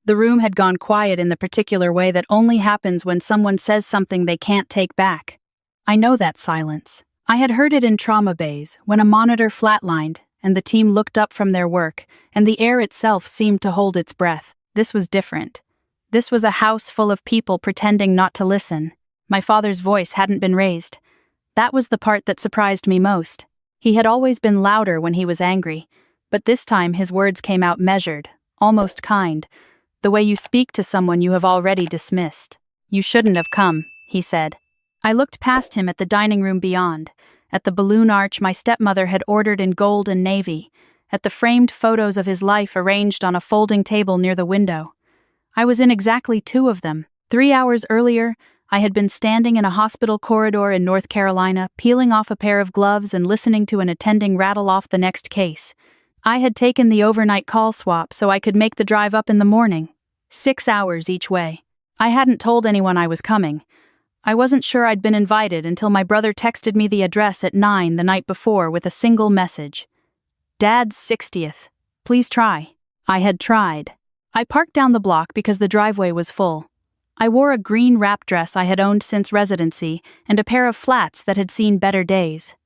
The room had gone quiet in the particular way that only happens when someone says something they can't take back. I know that silence. I had heard it in trauma bays, when a monitor flatlined, and the team looked up from their work, and the air itself seemed to hold its breath. This was different. This was a house full of people pretending not to listen. My father's voice hadn't been raised. That was the part that surprised me most. He had always been louder when he was angry, but this time his words came out measured, almost kind, the way you speak to someone you have already dismissed. "You shouldn't have come," he said. I looked past him at the dining room beyond, at the balloon arch my stepmother had ordered in gold and navy, at the framed photos of his life arranged on a folding table near the window. I was in exactly 2 of them. 3 hours earlier, I had been standing in a hospital corridor in North Carolina, peeling off a pair of gloves and listening to an attending rattle off the next case. I had taken the overnight call swap so I could make the drive up in the morning. 6 hours each way. I hadn't told anyone I was coming. I wasn't sure I'd been invited until my brother texted me the address at 9 the night before with a single message. "Dad's 60th. Please try." I had tried. I parked down the block because the driveway was full. I wore a green wrap dress I had owned since residency and a pair of flats that had seen better days.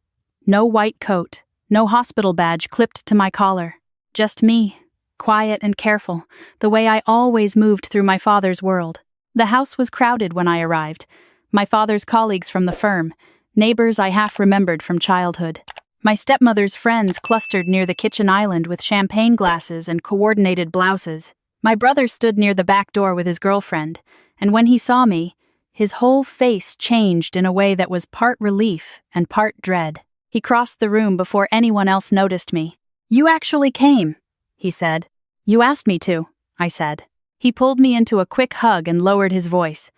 No white coat, no hospital badge clipped to my collar. Just me, quiet and careful, the way I always moved through my father's world. The house was crowded when I arrived. My father's colleagues from the firm, neighbors I half remembered from childhood. My stepmother's friends clustered near the kitchen island with champagne glasses and coordinated blouses. My brother stood near the back door with his girlfriend, and when he saw me, his whole face changed in a way that was part relief and part dread. He crossed the room before anyone else noticed me. "You actually came," he said. "You asked me to," I said. He pulled me into a quick hug and lowered his voice.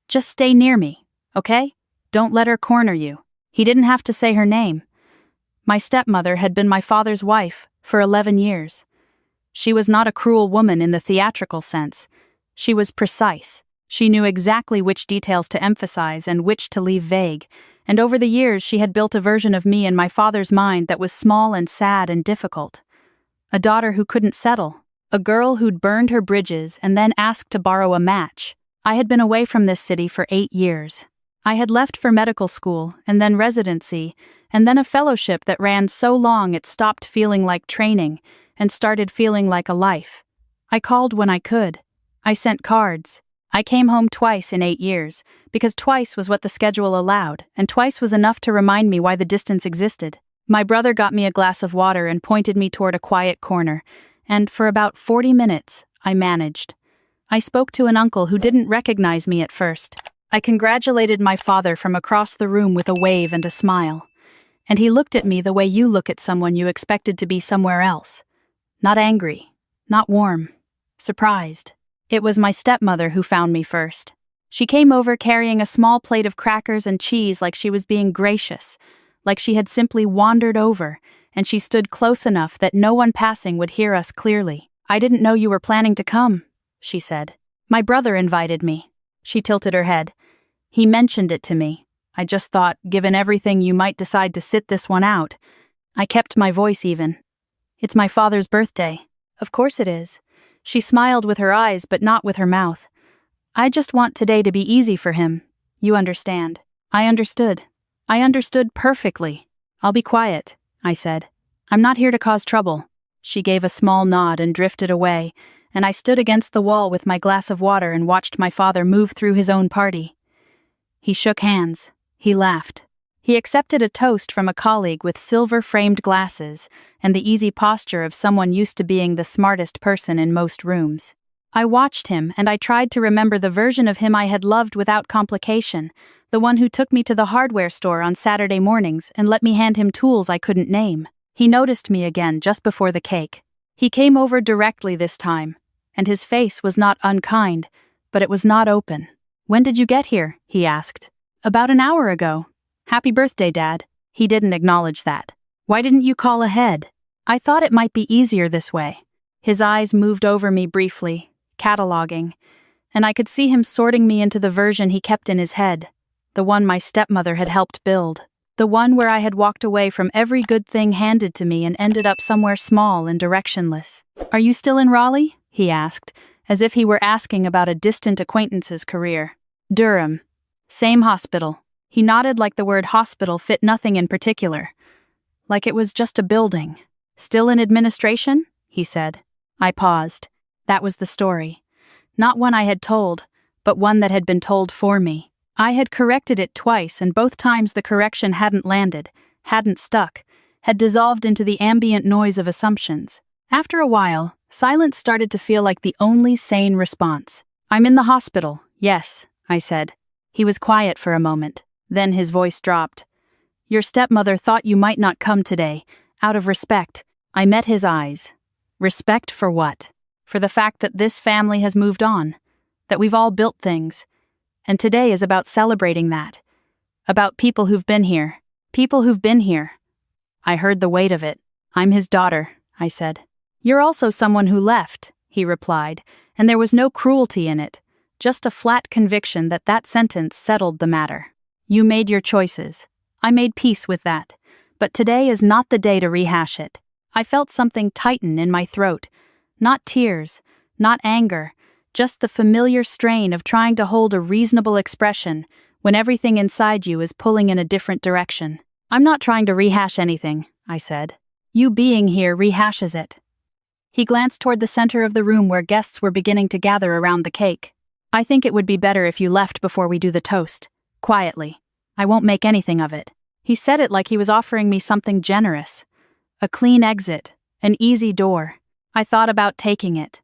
"Just stay near me. Okay? Don't let her corner you." He didn't have to say her name. My stepmother had been my father's wife for 11 years. She was not a cruel woman in the theatrical sense. She was precise. She knew exactly which details to emphasize and which to leave vague, and over the years she had built a version of me in my father's mind that was small and sad and difficult. A daughter who couldn't settle. A girl who'd burned her bridges and then asked to borrow a match. I had been away from this city for 8 years. I had left for medical school, and then residency, and then a fellowship that ran so long it stopped feeling like training and started feeling like a life. I called when I could. I sent cards. I came home twice in 8 years, because twice was what the schedule allowed, and twice was enough to remind me why the distance existed. My brother got me a glass of water and pointed me toward a quiet corner, and for about 40 minutes, I managed. I spoke to an uncle who didn't recognize me at first. I congratulated my father from across the room with a wave and a smile. And he looked at me the way you look at someone you expected to be somewhere else. Not angry, not warm, surprised. It was my stepmother who found me first. She came over carrying a small plate of crackers and cheese like she was being gracious, like she had simply wandered over, and she stood close enough that no one passing would hear us clearly. "I didn't know you were planning to come," she said. "My brother invited me." She tilted her head. "He mentioned it to me. I just thought, given everything, you might decide to sit this one out." I kept my voice even. "It's my father's birthday." "Of course it is." She smiled with her eyes but not with her mouth. "I just want today to be easy for him. You understand." I understood. I understood perfectly. "I'll be quiet," I said. "I'm not here to cause trouble." She gave a small nod and drifted away, and I stood against the wall with my glass of water and watched my father move through his own party. He shook hands. He laughed. He accepted a toast from a colleague with silver-framed glasses and the easy posture of someone used to being the smartest person in most rooms. I watched him, and I tried to remember the version of him I had loved without complication, the one who took me to the hardware store on Saturday mornings and let me hand him tools I couldn't name. He noticed me again just before the cake. He came over directly this time, and his face was not unkind, but it was not open. "When did you get here?" he asked. "About an hour ago." "Happy birthday, Dad." He didn't acknowledge that. "Why didn't you call ahead?" "I thought it might be easier this way." His eyes moved over me briefly, cataloging, and I could see him sorting me into the version he kept in his head, the one my stepmother had helped build, the one where I had walked away from every good thing handed to me and ended up somewhere small and directionless. "Are you still in Raleigh?" he asked, as if he were asking about a distant acquaintance's career. Durham. Same hospital. He nodded like the word hospital fit nothing in particular. Like it was just a building. Still in administration? He said. I paused. That was the story. Not one I had told, but one that had been told for me. I had corrected it twice, and both times the correction hadn't landed, hadn't stuck, had dissolved into the ambient noise of assumptions. After a while, silence started to feel like the only sane response. I'm in the hospital, yes, I said. He was quiet for a moment. Then his voice dropped. Your stepmother thought you might not come today. Out of respect. I met his eyes. Respect for what? For the fact that this family has moved on. That we've all built things. And today is about celebrating that. About people who've been here. People who've been here. I heard the weight of it. I'm his daughter, I said. You're also someone who left, he replied, and there was no cruelty in it. Just a flat conviction that that sentence settled the matter. You made your choices. I made peace with that. But today is not the day to rehash it. I felt something tighten in my throat. Not tears, not anger, just the familiar strain of trying to hold a reasonable expression when everything inside you is pulling in a different direction. I'm not trying to rehash anything, I said. You being here rehashes it. He glanced toward the center of the room where guests were beginning to gather around the cake. I think it would be better if you left before we do the toast. Quietly. I won't make anything of it. He said it like he was offering me something generous. A clean exit, an easy door. I thought about taking it.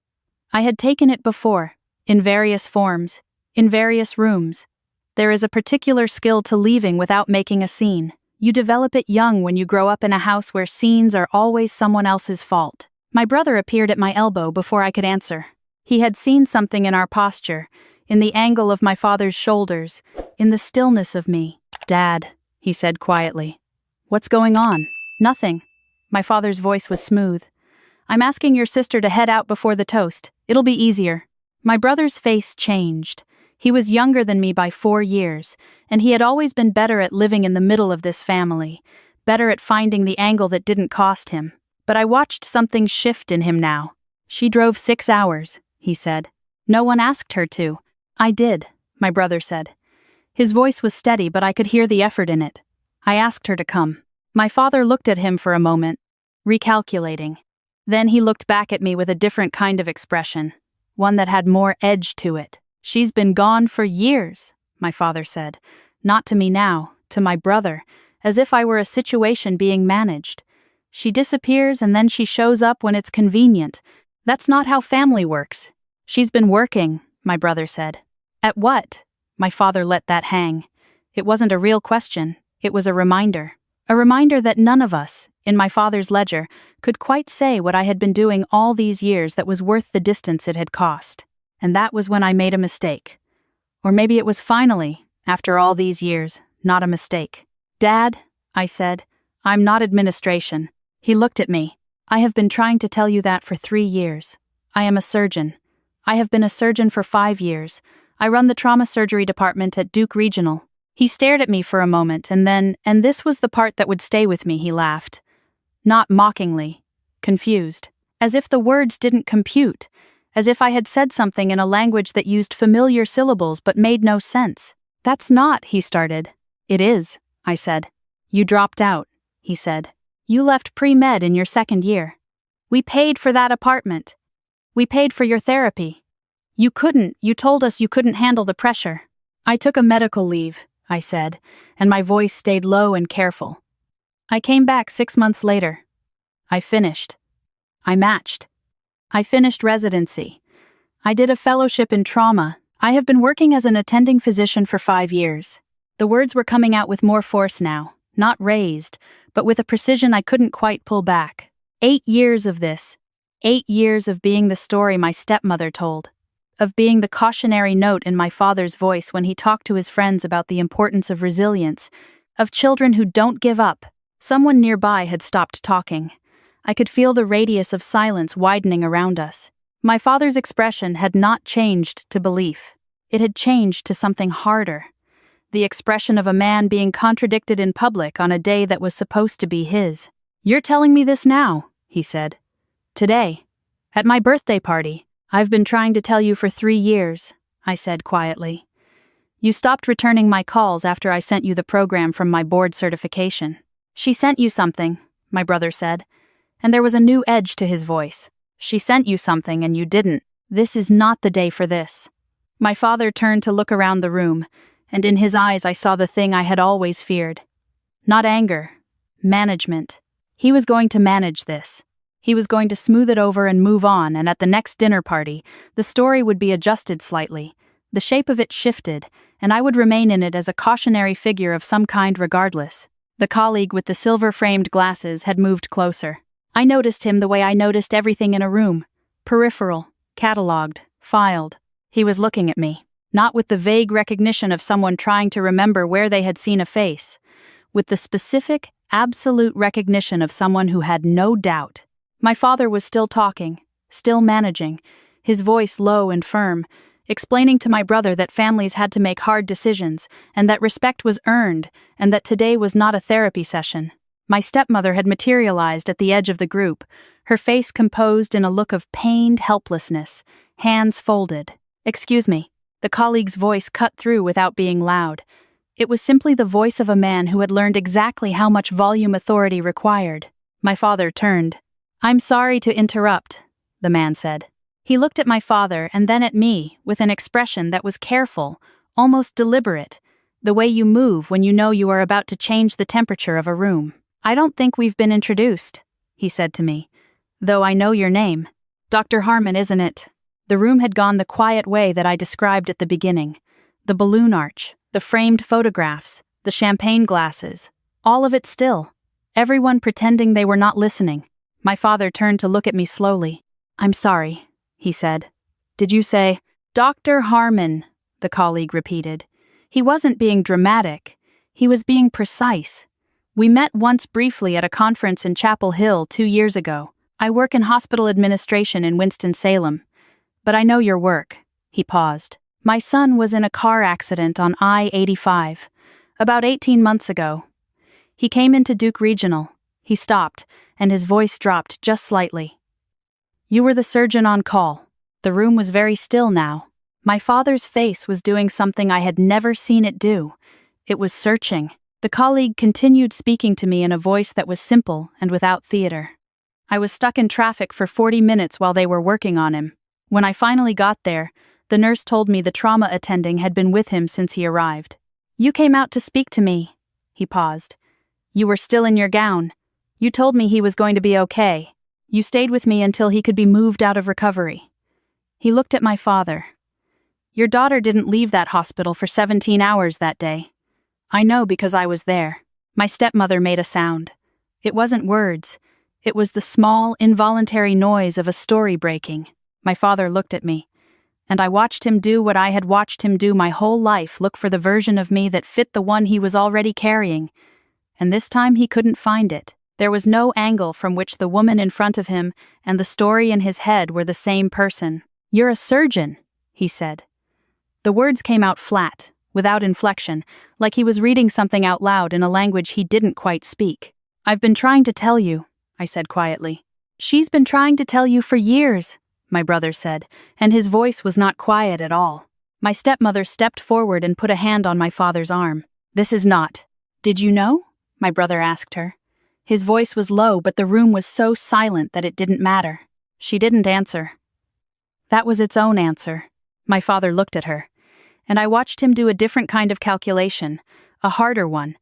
I had taken it before, in various forms, in various rooms. There is a particular skill to leaving without making a scene. You develop it young when you grow up in a house where scenes are always someone else's fault. My brother appeared at my elbow before I could answer. He had seen something in our posture, in the angle of my father's shoulders, in the stillness of me. Dad, he said quietly. What's going on? Nothing. My father's voice was smooth. I'm asking your sister to head out before the toast. It'll be easier. My brother's face changed. He was younger than me by 4 years, and he had always been better at living in the middle of this family, better at finding the angle that didn't cost him. But I watched something shift in him now. She drove 6 hours, he said. No one asked her to. I did, my brother said. His voice was steady, but I could hear the effort in it. I asked her to come. My father looked at him for a moment, recalculating. Then he looked back at me with a different kind of expression, one that had more edge to it. She's been gone for years, my father said. Not to me now, to my brother, as if I were a situation being managed. She disappears and then she shows up when it's convenient. That's not how family works. She's been working, my brother said. At what? My father let that hang. It wasn't a real question, it was a reminder. A reminder that none of us, in my father's ledger, could quite say what I had been doing all these years that was worth the distance it had cost. And that was when I made a mistake. Or maybe it was finally, after all these years, not a mistake. Dad, I said, I'm not administration. He looked at me. I have been trying to tell you that for 3 years. I am a surgeon. I have been a surgeon for 5 years. I run the trauma surgery department at Duke Regional. He stared at me for a moment and then, and this was the part that would stay with me, he laughed. Not mockingly. Confused. As if the words didn't compute. As if I had said something in a language that used familiar syllables but made no sense. That's not, he started. It is, I said. You dropped out, he said. You left pre-med in your 2nd year. We paid for that apartment. We paid for your therapy. You told us you couldn't handle the pressure. I took a medical leave, I said, and my voice stayed low and careful. I came back 6 months later. I finished. I matched. I finished residency. I did a fellowship in trauma. I have been working as an attending physician for 5 years. The words were coming out with more force now, not raised, but with a precision I couldn't quite pull back. 8 years of this. 8 years of being the story my stepmother told. Of being the cautionary note in my father's voice when he talked to his friends about the importance of resilience, of children who don't give up. Someone nearby had stopped talking. I could feel the radius of silence widening around us. My father's expression had not changed to belief. It had changed to something harder. The expression of a man being contradicted in public on a day that was supposed to be his. You're telling me this now, he said. Today. At my birthday party. I've been trying to tell you for 3 years, I said quietly. You stopped returning my calls after I sent you the program from my board certification. She sent you something, my brother said, and there was a new edge to his voice. She sent you something and you didn't. This is not the day for this. My father turned to look around the room, and in his eyes I saw the thing I had always feared. Not anger, management. He was going to manage this. He was going to smooth it over and move on, and at the next dinner party, the story would be adjusted slightly. The shape of it shifted, and I would remain in it as a cautionary figure of some kind regardless. The colleague with the silver-framed glasses had moved closer. I noticed him the way I noticed everything in a room. Peripheral, catalogued, filed. He was looking at me, not with the vague recognition of someone trying to remember where they had seen a face, with the specific, absolute recognition of someone who had no doubt. My father was still talking, still managing, his voice low and firm, explaining to my brother that families had to make hard decisions, and that respect was earned, and that today was not a therapy session. My stepmother had materialized at the edge of the group, her face composed in a look of pained helplessness, hands folded. "Excuse me." The colleague's voice cut through without being loud. It was simply the voice of a man who had learned exactly how much volume authority required. My father turned. "I'm sorry to interrupt," the man said. He looked at my father and then at me with an expression that was careful, almost deliberate, the way you move when you know you are about to change the temperature of a room. "I don't think we've been introduced," he said to me, "though I know your name. Dr. Harmon, isn't it?" The room had gone the quiet way that I described at the beginning. The balloon arch, the framed photographs, the champagne glasses, all of it still. Everyone pretending they were not listening. My father turned to look at me slowly. "I'm sorry," he said. "Did you say—" "Dr. Harmon," the colleague repeated. He wasn't being dramatic. He was being precise. "We met once briefly at a conference in Chapel Hill 2 years ago. I work in hospital administration in Winston-Salem. But I know your work." He paused. "My son was in a car accident on I-85, about 18 months ago. He came into Duke Regional." He stopped, and his voice dropped just slightly. "You were the surgeon on call." The room was very still now. My father's face was doing something I had never seen it do. It was searching. The colleague continued speaking to me in a voice that was simple and without theater. "I was stuck in traffic for 40 minutes while they were working on him. When I finally got there, the nurse told me the trauma attending had been with him since he arrived. You came out to speak to me." He paused. "You were still in your gown. You told me he was going to be okay. You stayed with me until he could be moved out of recovery." He looked at my father. "Your daughter didn't leave that hospital for 17 hours that day. I know because I was there." My stepmother made a sound. It wasn't words. It was the small, involuntary noise of a story breaking. My father looked at me, and I watched him do what I had watched him do my whole life, look for the version of me that fit the one he was already carrying. And this time he couldn't find it. There was no angle from which the woman in front of him and the story in his head were the same person. "You're a surgeon," he said. The words came out flat, without inflection, like he was reading something out loud in a language he didn't quite speak. "I've been trying to tell you," I said quietly. "She's been trying to tell you for years," my brother said, and his voice was not quiet at all. My stepmother stepped forward and put a hand on my father's arm. "This is not—" "Did you know?" my brother asked her. His voice was low, but the room was so silent that it didn't matter. She didn't answer. That was its own answer. My father looked at her, and I watched him do a different kind of calculation, a harder one,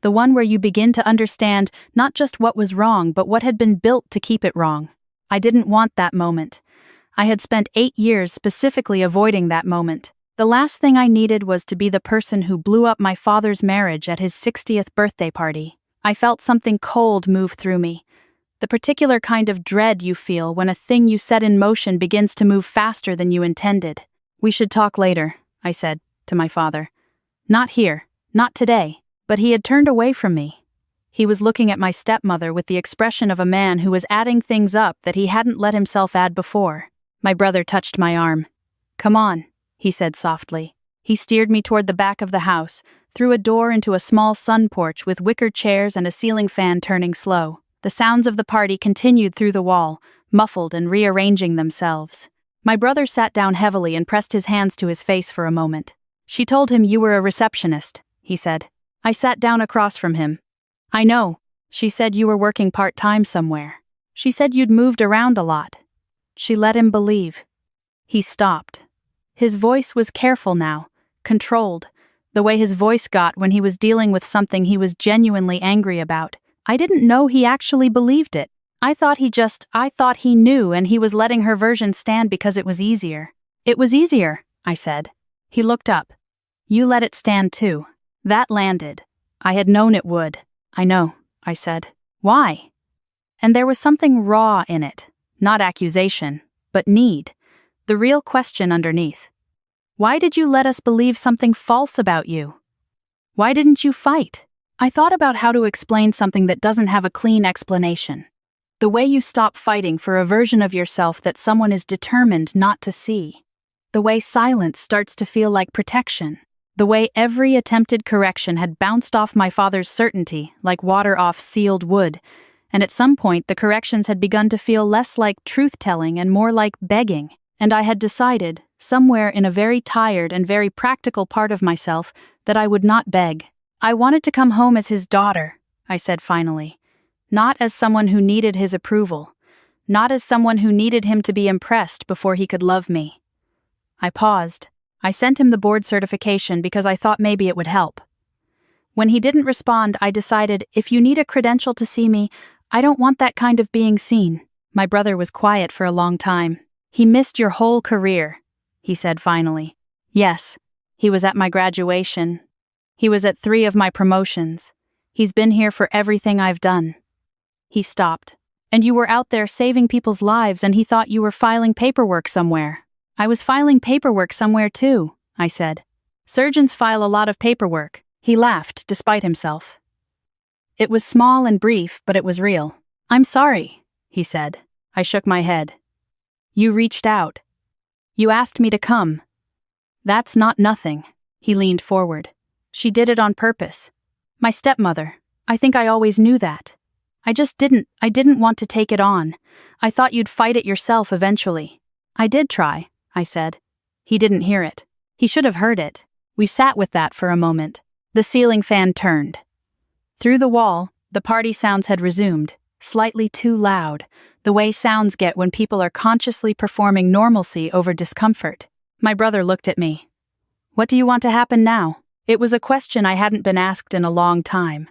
the one where you begin to understand not just what was wrong, but what had been built to keep it wrong. I didn't want that moment. I had spent 8 years specifically avoiding that moment. The last thing I needed was to be the person who blew up my father's marriage at his 60th birthday party. I felt something cold move through me, the particular kind of dread you feel when a thing you set in motion begins to move faster than you intended. "We should talk later," I said to my father. "Not here, not today." But he had turned away from me. He was looking at my stepmother with the expression of a man who was adding things up that he hadn't let himself add before. My brother touched my arm. "Come on," he said softly. He steered me toward the back of the house, through a door into a small sun porch with wicker chairs and a ceiling fan turning slow. The sounds of the party continued through the wall, muffled and rearranging themselves. My brother sat down heavily and pressed his hands to his face for a moment. She told him you were a receptionist, he said. I sat down across from him. I know. She said you were working part-time somewhere. She said you'd moved around a lot. She let him believe. He stopped. His voice was careful now, controlled, the way his voice got when he was dealing with something he was genuinely angry about. I didn't know he actually believed it. I thought he knew and he was letting her version stand because it was easier. It was easier, I said. He looked up. You let it stand too. That landed. I had known it would. I know, I said. Why? And there was something raw in it. Not accusation, but need. The real question underneath. Why did you let us believe something false about you? Why didn't you fight? I thought about how to explain something that doesn't have a clean explanation. The way you stop fighting for a version of yourself that someone is determined not to see. The way silence starts to feel like protection. The way every attempted correction had bounced off my father's certainty like water off sealed wood, and at some point the corrections had begun to feel less like truth-telling and more like begging, and I had decided, somewhere in a very tired and very practical part of myself, that I would not beg. I wanted to come home as his daughter, I said finally. Not as someone who needed his approval. Not as someone who needed him to be impressed before he could love me. I paused. I sent him the board certification because I thought maybe it would help. When he didn't respond, I decided, if you need a credential to see me, I don't want that kind of being seen. My brother was quiet for a long time. He missed your whole career, he said finally. Yes, he was at my graduation. He was at 3 of my promotions. He's been here for everything I've done. He stopped. And you were out there saving people's lives and he thought you were filing paperwork somewhere. I was filing paperwork somewhere too, I said. Surgeons file a lot of paperwork. He laughed, despite himself. It was small and brief, but it was real. I'm sorry, he said. I shook my head. You reached out. You asked me to come. That's not nothing. He leaned forward. She did it on purpose. My stepmother. I think I always knew that. I didn't want to take it on. I thought you'd fight it yourself eventually. I did try, I said. He didn't hear it. He should have heard it. We sat with that for a moment. The ceiling fan turned. Through the wall, the party sounds had resumed, slightly too loud, the way sounds get when people are consciously performing normalcy over discomfort. My brother looked at me. What do you want to happen now? It was a question I hadn't been asked in a long time.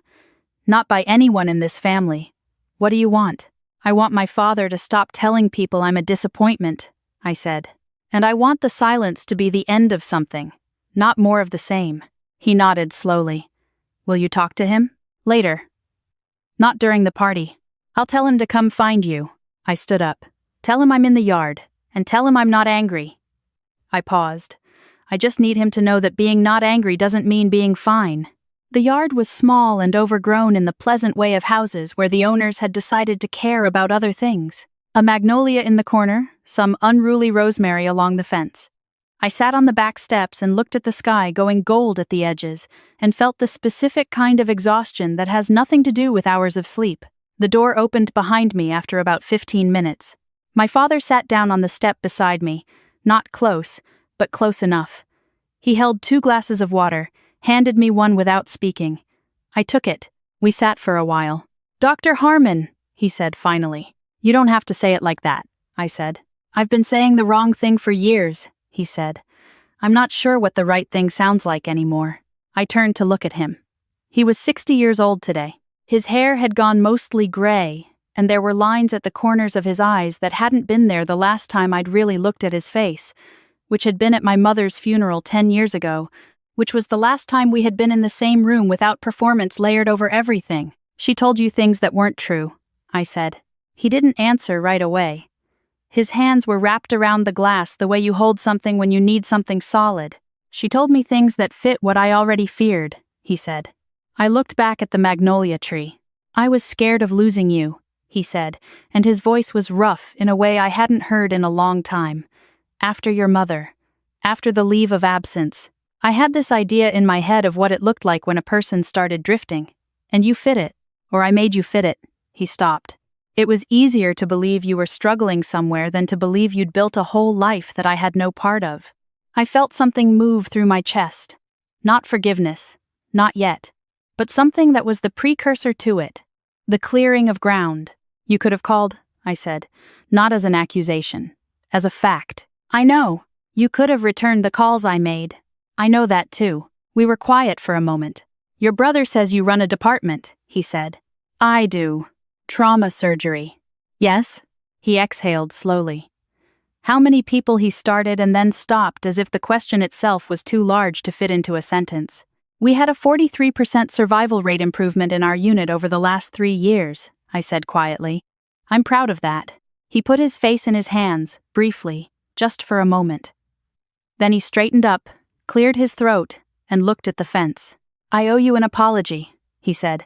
Not by anyone in this family. What do you want? I want my father to stop telling people I'm a disappointment, I said. And I want the silence to be the end of something, not more of the same. He nodded slowly. Will you talk to him? Later. Not during the party. I'll tell him to come find you. I stood up. Tell him I'm in the yard, and tell him I'm not angry. I paused. I just need him to know that being not angry doesn't mean being fine. The yard was small and overgrown in the pleasant way of houses where the owners had decided to care about other things. A magnolia in the corner, some unruly rosemary along the fence. I sat on the back steps and looked at the sky going gold at the edges and felt the specific kind of exhaustion that has nothing to do with hours of sleep. The door opened behind me after about 15 minutes. My father sat down on the step beside me, not close, but close enough. He held 2 glasses of water, handed me one without speaking. I took it. We sat for a while. Dr. Harmon, he said finally. You don't have to say it like that, I said. I've been saying the wrong thing for years, he said. I'm not sure what the right thing sounds like anymore. I turned to look at him. He was 60 years old today. His hair had gone mostly gray, and there were lines at the corners of his eyes that hadn't been there the last time I'd really looked at his face, which had been at my mother's funeral 10 years ago, which was the last time we had been in the same room without performance layered over everything. She told you things that weren't true, I said. He didn't answer right away. His hands were wrapped around the glass the way you hold something when you need something solid. She told me things that fit what I already feared, he said. I looked back at the magnolia tree. I was scared of losing you, he said, and his voice was rough in a way I hadn't heard in a long time. After your mother. After the leave of absence. I had this idea in my head of what it looked like when a person started drifting. And you fit it. Or I made you fit it. He stopped. It was easier to believe you were struggling somewhere than to believe you'd built a whole life that I had no part of. I felt something move through my chest. Not forgiveness, not yet, but something that was the precursor to it. The clearing of ground. You could have called, I said, not as an accusation, as a fact. I know. You could have returned the calls I made. I know that too. We were quiet for a moment. Your brother says you run a department, he said. I do. Trauma surgery. Yes? He exhaled slowly. How many people he started and then stopped as if the question itself was too large to fit into a sentence. We had a 43% survival rate improvement in our unit over the last 3 years, I said quietly. I'm proud of that. He put his face in his hands, briefly, just for a moment. Then he straightened up, cleared his throat, and looked at the fence. I owe you an apology, he said.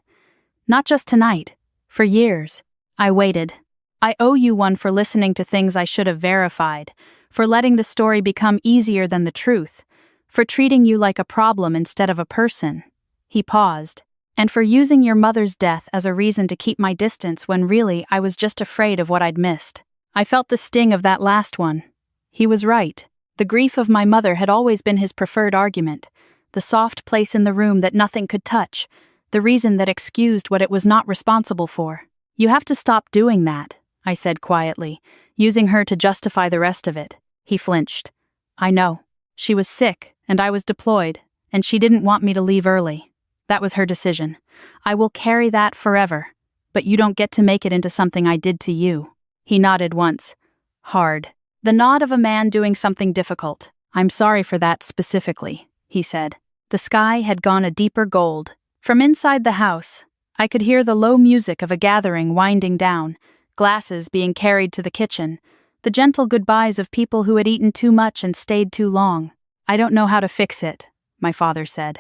Not just tonight. For years. I waited. I owe you one for listening to things I should have verified, for letting the story become easier than the truth, for treating you like a problem instead of a person. He paused. And for using your mother's death as a reason to keep my distance when really I was just afraid of what I'd missed. I felt the sting of that last one. He was right. The grief of my mother had always been his preferred argument, the soft place in the room that nothing could touch, the reason that excused what it was not responsible for. You have to stop doing that, I said quietly, using her to justify the rest of it. He flinched. I know. She was sick, and I was deployed, and she didn't want me to leave early. That was her decision. I will carry that forever, but you don't get to make it into something I did to you. He nodded once. Hard. The nod of a man doing something difficult. I'm sorry for that specifically, he said. The sky had gone a deeper gold. From inside the house, I could hear the low music of a gathering winding down, glasses being carried to the kitchen, the gentle goodbyes of people who had eaten too much and stayed too long. I don't know how to fix it, my father said.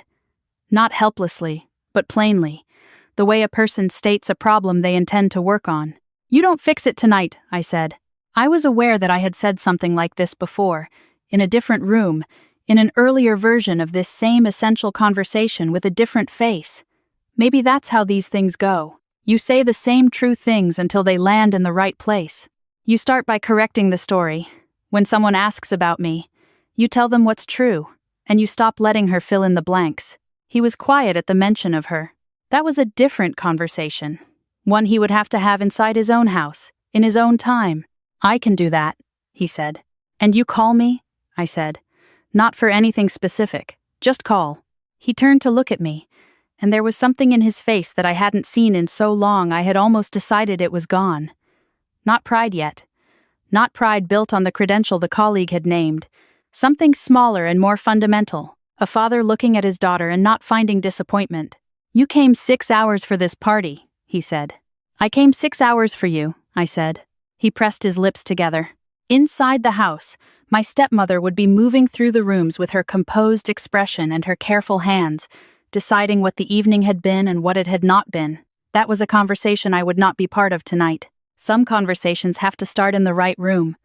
Not helplessly, but plainly, the way a person states a problem they intend to work on. You don't fix it tonight, I said. I was aware that I had said something like this before, in a different room, in an earlier version of this same essential conversation with a different face. Maybe that's how these things go. You say the same true things until they land in the right place. You start by correcting the story. When someone asks about me, you tell them what's true, and you stop letting her fill in the blanks. He was quiet at the mention of her. That was a different conversation. One he would have to have inside his own house, in his own time. I can do that, he said. And you call me? I said. Not for anything specific, just call. He turned to look at me, and there was something in his face that I hadn't seen in so long I had almost decided it was gone. Not pride yet. Not pride built on the credential the colleague had named. Something smaller and more fundamental. A father looking at his daughter and not finding disappointment. You came 6 hours for this party, he said. I came 6 hours for you, I said. He pressed his lips together. Inside the house, my stepmother would be moving through the rooms with her composed expression and her careful hands, deciding what the evening had been and what it had not been. That was a conversation I would not be part of tonight. Some conversations have to start in the right room.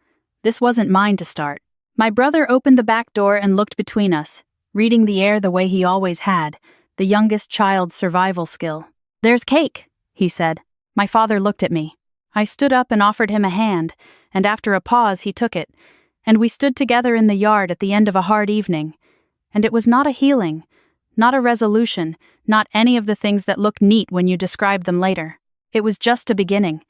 This wasn't mine to start. My brother opened the back door and looked between us, reading the air the way he always had, the youngest child's survival skill. There's cake, he said. My father looked at me. I stood up and offered him a hand, and after a pause he took it, and we stood together in the yard at the end of a hard evening. And it was not a healing, not a resolution, not any of the things that look neat when you describe them later. It was just a beginning,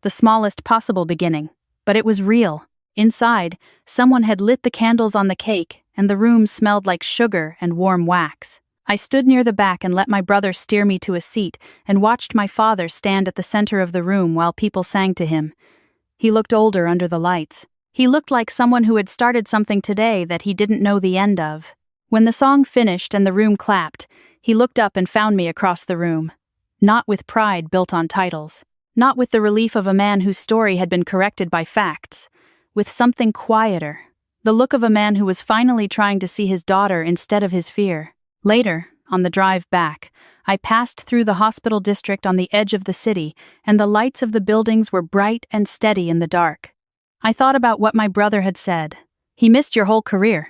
the smallest possible beginning, but it was real. Inside, someone had lit the candles on the cake, and the room smelled like sugar and warm wax. I stood near the back and let my brother steer me to a seat and watched my father stand at the center of the room while people sang to him. He looked older under the lights. He looked like someone who had started something today that he didn't know the end of. When the song finished and the room clapped, he looked up and found me across the room. Not with pride built on titles. Not with the relief of a man whose story had been corrected by facts. With something quieter. The look of a man who was finally trying to see his daughter instead of his fear. Later, on the drive back, I passed through the hospital district on the edge of the city, and the lights of the buildings were bright and steady in the dark. I thought about what my brother had said. He missed your whole career.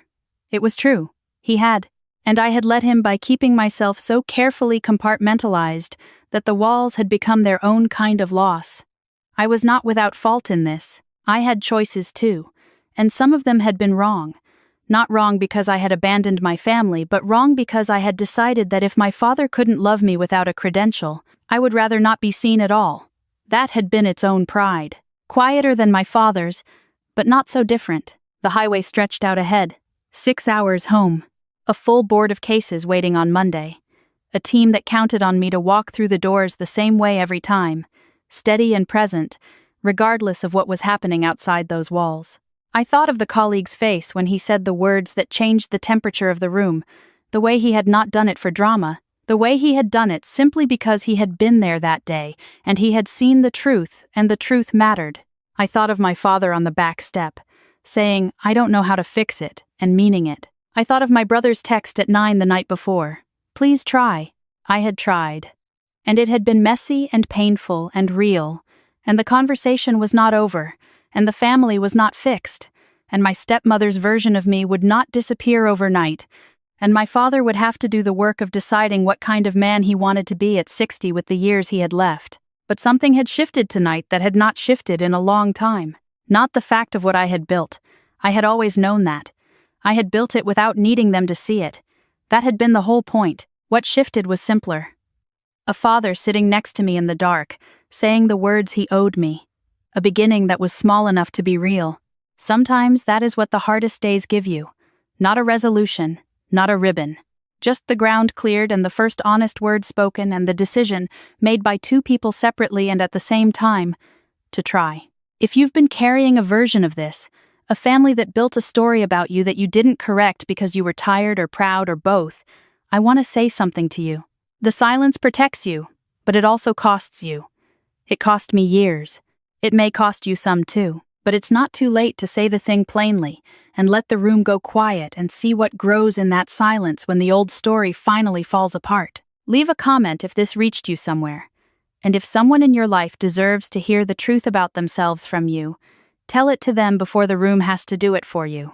It was true. He had. And I had let him by keeping myself so carefully compartmentalized that the walls had become their own kind of loss. I was not without fault in this. I had choices too, and some of them had been wrong. Not wrong because I had abandoned my family, but wrong because I had decided that if my father couldn't love me without a credential, I would rather not be seen at all. That had been its own pride. Quieter than my father's, but not so different. The highway stretched out ahead. 6 hours home. A full board of cases waiting on Monday. A team that counted on me to walk through the doors the same way every time, steady and present, regardless of what was happening outside those walls. I thought of the colleague's face when he said the words that changed the temperature of the room, the way he had not done it for drama, the way he had done it simply because he had been there that day, and he had seen the truth, and the truth mattered. I thought of my father on the back step, saying, "I don't know how to fix it," and meaning it. I thought of my brother's text at 9 the night before. "Please try." I had tried. And it had been messy and painful and real, and the conversation was not over, and the family was not fixed, and my stepmother's version of me would not disappear overnight, and my father would have to do the work of deciding what kind of man he wanted to be at 60 with the years he had left. But something had shifted tonight that had not shifted in a long time. Not the fact of what I had built. I had always known that. I had built it without needing them to see it. That had been the whole point. What shifted was simpler. A father sitting next to me in the dark, saying the words he owed me. A beginning that was small enough to be real. Sometimes that is what the hardest days give you. Not a resolution, not a ribbon. Just the ground cleared and the first honest word spoken and the decision, made by two people separately and at the same time, to try. If you've been carrying a version of this, a family that built a story about you that you didn't correct because you were tired or proud or both, I want to say something to you. The silence protects you, but it also costs you. It cost me years. It may cost you some too, but it's not too late to say the thing plainly and let the room go quiet and see what grows in that silence when the old story finally falls apart. Leave a comment if this reached you somewhere. And if someone in your life deserves to hear the truth about themselves from you, tell it to them before the room has to do it for you.